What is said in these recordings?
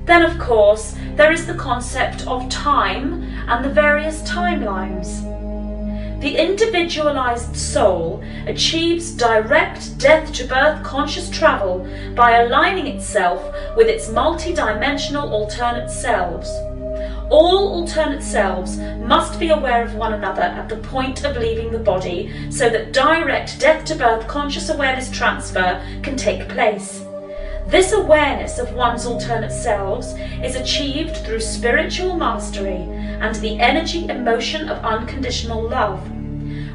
Then, of course, there is the concept of time and the various timelines. The individualized soul achieves direct death-to-birth conscious travel by aligning itself with its multi-dimensional alternate selves. All alternate selves must be aware of one another at the point of leaving the body so that direct death-to-birth conscious awareness transfer can take place. This awareness of one's alternate selves is achieved through spiritual mastery and the energy emotion of unconditional love.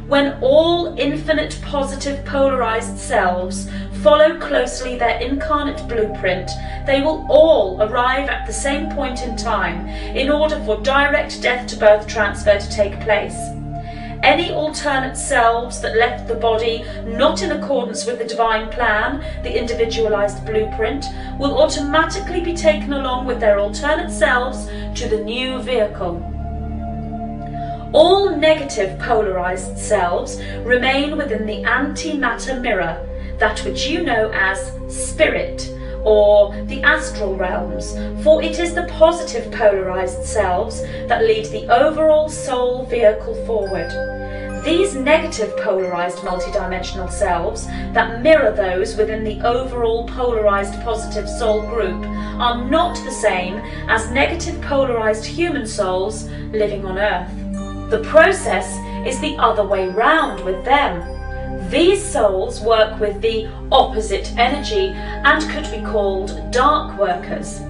When all infinite positive polarized selves follow closely their incarnate blueprint, they will all arrive at the same point in time in order for direct death-to-birth transfer to take place. Any alternate selves that left the body not in accordance with the divine plan, the individualized blueprint, will automatically be taken along with their alternate selves to the new vehicle. All negative polarized selves remain within the antimatter mirror, that which you know as spirit, or the astral realms, for it is the positive polarized selves that lead the overall soul vehicle forward. These negative polarized multidimensional selves that mirror those within the overall polarized positive soul group are not the same as negative polarized human souls living on Earth. The process is the other way round with them. These souls work with the opposite energy and could be called dark workers.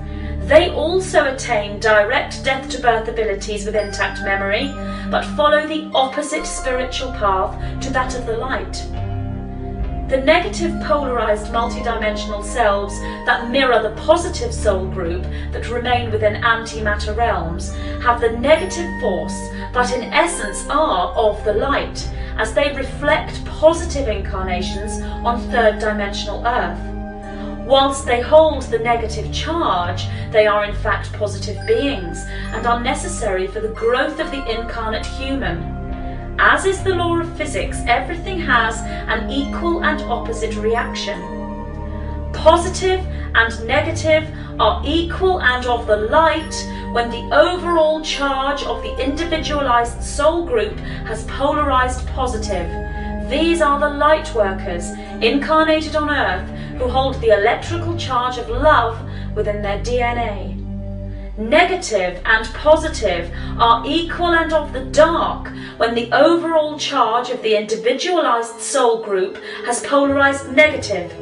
They also attain direct death-to-birth abilities with intact memory, but follow the opposite spiritual path to that of the light. The negative polarized multidimensional selves that mirror the positive soul group that remain within antimatter realms have the negative force, but in essence are of the light, as they reflect positive incarnations on third dimensional Earth. Whilst they hold the negative charge, they are in fact positive beings and are necessary for the growth of the incarnate human. As is the law of physics, everything has an equal and opposite reaction. Positive and negative are equal and of the light when the overall charge of the individualized soul group has polarized positive. These are the light workers, incarnated on Earth, who hold the electrical charge of love within their DNA. Negative and positive are equal and of the dark when the overall charge of the individualized soul group has polarized negative.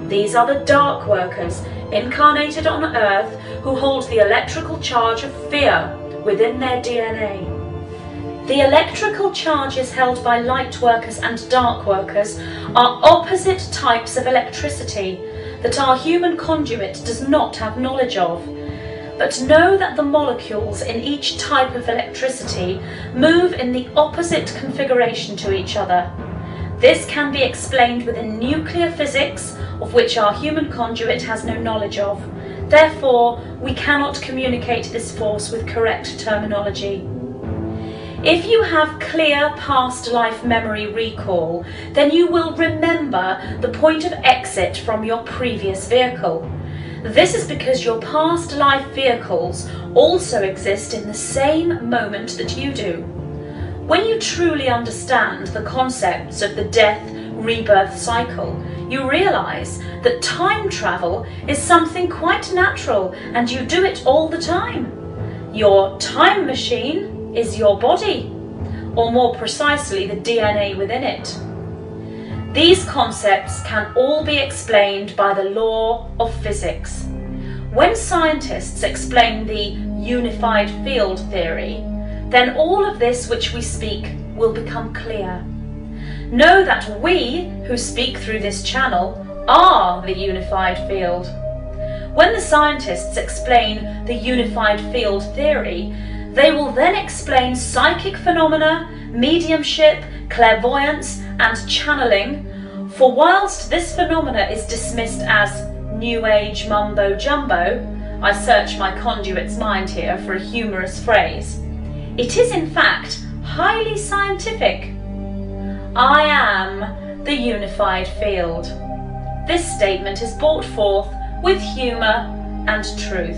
These are the dark workers, incarnated on Earth, who hold the electrical charge of fear within their DNA. The electrical charges held by light workers and dark workers are opposite types of electricity that our human conduit does not have knowledge of. But know that the molecules in each type of electricity move in the opposite configuration to each other. This can be explained within nuclear physics, of which our human conduit has no knowledge of. Therefore, we cannot communicate this force with correct terminology. If you have clear past life memory recall, then you will remember the point of exit from your previous vehicle. This is because your past life vehicles also exist in the same moment that you do. When you truly understand the concepts of the death-rebirth cycle, you realize that time travel is something quite natural and you do it all the time. Your time machine is your body, or more precisely, the DNA within it. These concepts can all be explained by the law of physics. When scientists explain the unified field theory, then all of this which we speak will become clear. Know that we, who speak through this channel, are the unified field. When the scientists explain the unified field theory, they will then explain psychic phenomena, mediumship, clairvoyance, and channeling, for whilst this phenomena is dismissed as New Age mumbo-jumbo, I search my conduit's mind here for a humorous phrase, it is in fact highly scientific. I am the unified field. This statement is brought forth with humour and truth.